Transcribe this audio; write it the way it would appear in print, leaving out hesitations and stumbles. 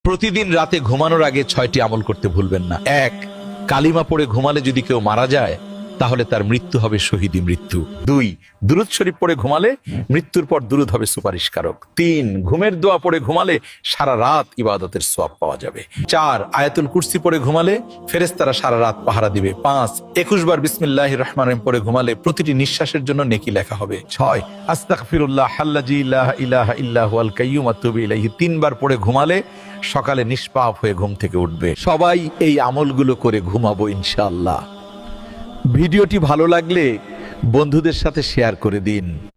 প্রতিদিন রাতে ঘুমানোর আগে 6টি আমল করতে ভুলবেন না। 1, কালিমা পড়ে ঘুমালে যদি কেউ মারা যায় তাহলে তার মৃত্যু হবে শহীদি মৃত্যু। 2, দুরূদ শরীফ পড়ে ঘুমালে মৃত্যুর পর দুরূদ হবে সুপারিশকারক। 3, ঘুমের দোয়া পড়ে ঘুমালে সারা রাত ইবাদতের সওয়াব পাওয়া যাবে। 4, আয়াতুল কুরসি পড়ে ঘুমালে ফেরেশতারা সারা রাত পাহারা দিবে। 5, 21 বার বিসমিল্লাহির রহমানির রহিম পড়ে ঘুমালে প্রতিটি নিঃশ্বাসের জন্য নেকি লেখা হবে। 6, আস্তাগফিরুল্লাহ আল্লাযী লা ইলাহা ইল্লা হুয়াল কাইয়্যুম আতুবু ইলাইহি 3 বার পড়ে ঘুমালে সকালে নিষ্পাপ হয়ে ঘুম থেকে উঠবে। সবাই এই আমলগুলো করে ঘুমাবো ইনশাআল্লাহ। ভিডিওটি ভালো লাগলে বন্ধুদের সাথে শেয়ার করে দিন।